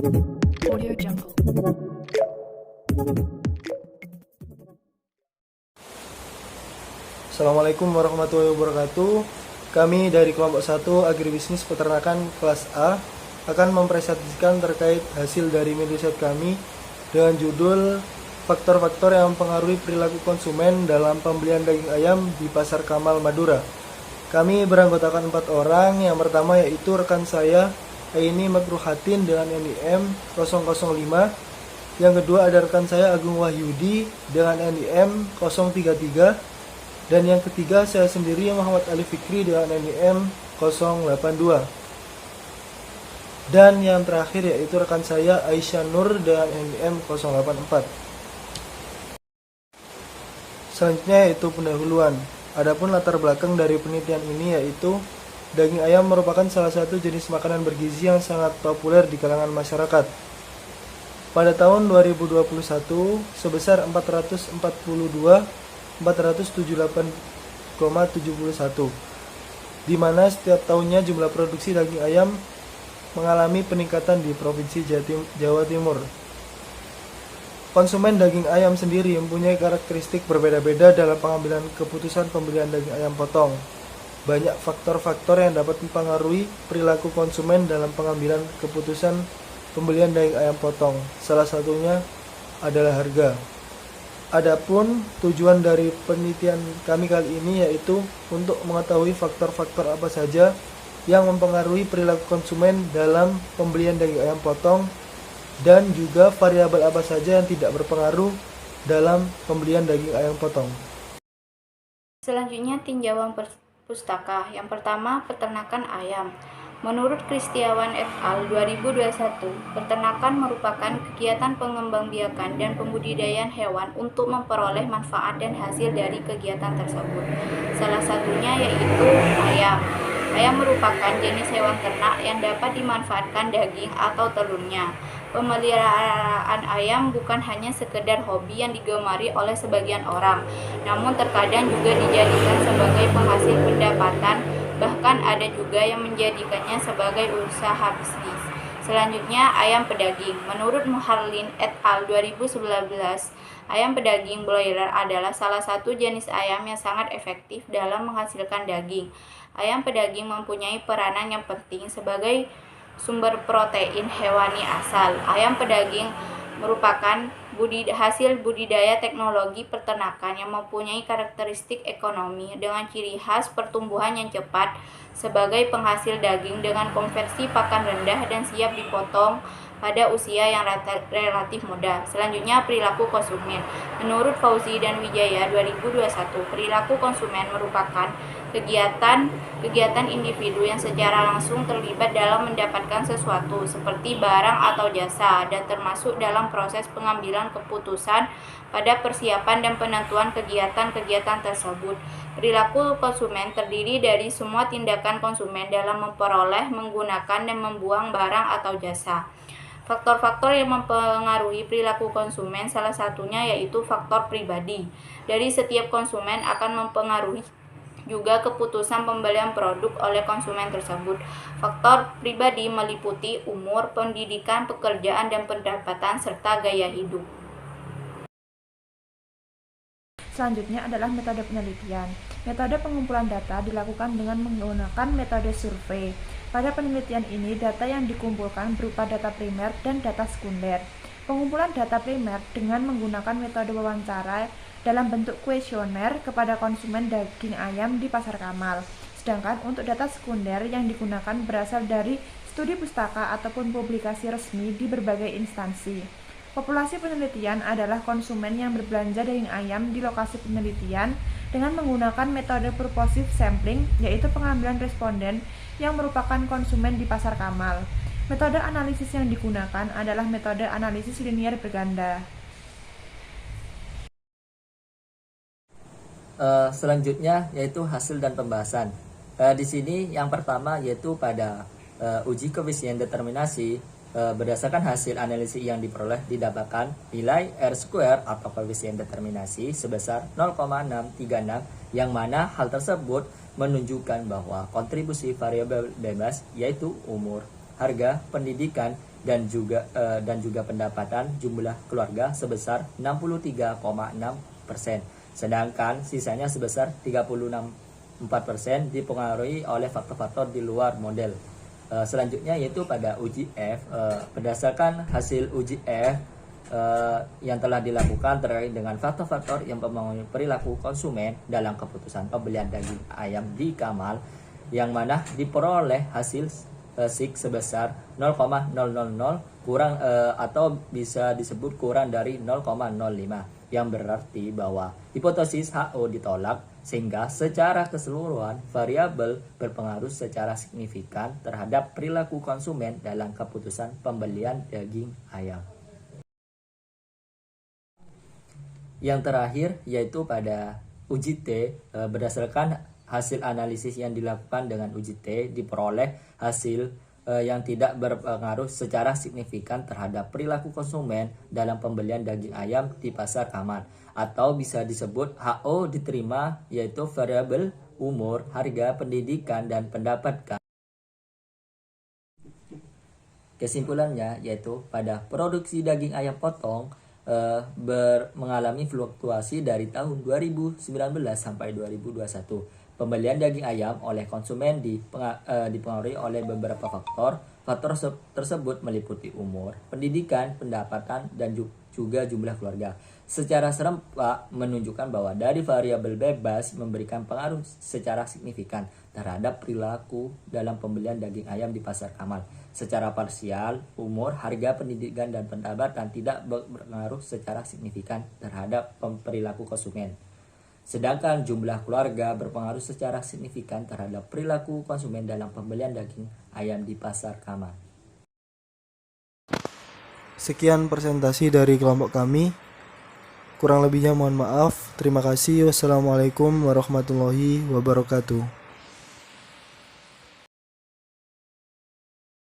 Audio Jungle. Assalamualaikum warahmatullahi wabarakatuh. Kami dari kelompok 1 Agribisnis Peternakan kelas A akan mempresentasikan terkait hasil dari mini riset kami dengan judul faktor-faktor yang mempengaruhi perilaku konsumen dalam pembelian daging ayam di Pasar Kamal, Madura. Kami beranggotakan 4 orang. Yang pertama yaitu rekan saya Aini Makruhatin dengan NIM 005. Yang kedua ada rekan saya Agung Wahyudi dengan NIM 033. Dan yang ketiga saya sendiri Muhammad Ali Fikri dengan NIM 082. Dan yang terakhir yaitu rekan saya Aisyah Nur dengan NIM 084. Selanjutnya yaitu pendahuluan. Adapun latar belakang dari penelitian ini yaitu daging ayam merupakan salah satu jenis makanan bergizi yang sangat populer di kalangan masyarakat. Pada tahun 2021 sebesar 442.478,71, di mana setiap tahunnya jumlah produksi daging ayam mengalami peningkatan di Provinsi Jawa Timur. Konsumen daging ayam sendiri mempunyai karakteristik berbeda-beda dalam pengambilan keputusan pembelian daging ayam potong. Banyak faktor-faktor yang dapat mempengaruhi perilaku konsumen dalam pengambilan keputusan pembelian daging ayam potong. Salah satunya adalah harga. Adapun tujuan dari penelitian kami kali ini yaitu untuk mengetahui faktor-faktor apa saja yang mempengaruhi perilaku konsumen dalam pembelian daging ayam potong dan juga variabel apa saja yang tidak berpengaruh dalam pembelian daging ayam potong. Selanjutnya tinjauan pustaka. Yang pertama, peternakan ayam. Menurut Kristiawan et al. 2021, peternakan merupakan kegiatan pengembangbiakan dan pembudidayaan hewan untuk memperoleh manfaat dan hasil dari kegiatan tersebut. Salah satunya yaitu ayam. Ayam merupakan jenis hewan ternak yang dapat dimanfaatkan daging atau telurnya. Pemeliharaan ayam bukan hanya sekedar hobi yang digemari oleh sebagian orang, namun terkadang juga dijadikan sebagai penghasil pendapatan, bahkan ada juga yang menjadikannya sebagai usaha bisnis. Selanjutnya, ayam pedaging. Menurut Muharlin et al. 2019, ayam pedaging broiler adalah salah satu jenis ayam yang sangat efektif dalam menghasilkan daging. Ayam pedaging mempunyai peranan yang penting sebagai sumber protein hewani asal. Ayam pedaging merupakan hasil budidaya teknologi peternakan yang mempunyai karakteristik ekonomi dengan ciri khas pertumbuhan yang cepat sebagai penghasil daging dengan konversi pakan rendah dan siap dipotong pada usia yang relatif muda. Selanjutnya, perilaku konsumen. Menurut Fauzi dan Wijaya 2021, perilaku konsumen merupakan kegiatan individu yang secara langsung terlibat dalam mendapatkan sesuatu seperti barang atau jasa dan termasuk dalam proses pengambilan keputusan pada persiapan dan penentuan kegiatan-kegiatan tersebut. Perilaku konsumen terdiri dari semua tindakan konsumen dalam memperoleh, menggunakan, dan membuang barang atau jasa. Faktor-faktor yang mempengaruhi perilaku konsumen salah satunya yaitu faktor pribadi. Dari setiap konsumen akan mempengaruhi juga keputusan pembelian produk oleh konsumen tersebut. Faktor pribadi meliputi umur, pendidikan, pekerjaan, dan pendapatan, serta gaya hidup. Selanjutnya adalah metode penelitian. Metode pengumpulan data dilakukan dengan menggunakan metode survei. Pada penelitian ini, data yang dikumpulkan berupa data primer dan data sekunder. Pengumpulan data primer dengan menggunakan metode wawancara dalam bentuk kuesioner kepada konsumen daging ayam di Pasar Kamal. Sedangkan untuk data sekunder yang digunakan berasal dari studi pustaka ataupun publikasi resmi di berbagai instansi. Populasi penelitian adalah konsumen yang berbelanja daging ayam di lokasi penelitian dengan menggunakan metode purposive sampling, yaitu pengambilan responden yang merupakan konsumen di Pasar Kamal. Metode analisis yang digunakan adalah metode analisis linier berganda. Selanjutnya yaitu hasil dan pembahasan. Di sini yang pertama yaitu pada uji koefisien determinasi. Berdasarkan hasil analisis yang diperoleh didapatkan nilai R² atau koefisien determinasi sebesar 0,636, yang mana hal tersebut menunjukkan bahwa kontribusi variabel bebas yaitu umur, harga, pendidikan, dan juga pendapatan jumlah keluarga sebesar 63,6%. Sedangkan sisanya sebesar 36,4% dipengaruhi oleh faktor-faktor di luar model. Selanjutnya yaitu pada uji F. Berdasarkan hasil uji F yang telah dilakukan terkait dengan faktor-faktor yang mempengaruhi perilaku konsumen dalam keputusan pembelian daging ayam di Kamal, yang mana diperoleh hasil SIK sebesar 0,000 kurang atau bisa disebut kurang dari 0,05, yang berarti bahwa hipotesis HO ditolak, sehingga secara keseluruhan variabel berpengaruh secara signifikan terhadap perilaku konsumen dalam keputusan pembelian daging ayam. Yang terakhir yaitu pada uji T. Berdasarkan hasil analisis yang dilakukan dengan uji T, diperoleh hasil yang tidak berpengaruh secara signifikan terhadap perilaku konsumen dalam pembelian daging ayam di pasar Kamal, atau bisa disebut HO diterima, yaitu variabel umur, harga, pendidikan, dan pendapat. Kesimpulannya yaitu pada produksi daging ayam potong mengalami fluktuasi dari tahun 2019 sampai 2021. Pembelian daging ayam oleh konsumen dipengaruhi oleh beberapa faktor. Faktor tersebut meliputi umur, pendidikan, pendapatan, dan juga jumlah keluarga. Secara serempak menunjukkan bahwa dari variabel bebas memberikan pengaruh secara signifikan terhadap perilaku dalam pembelian daging ayam di pasar Kamal. Secara parsial, umur, harga, pendidikan, dan pendapatan tidak berpengaruh secara signifikan terhadap perilaku konsumen. Sedangkan jumlah keluarga berpengaruh secara signifikan terhadap perilaku konsumen dalam pembelian daging ayam di pasar Kamal. Sekian presentasi dari kelompok kami. Kurang lebihnya mohon maaf. Terima kasih. Wassalamualaikum warahmatullahi wabarakatuh.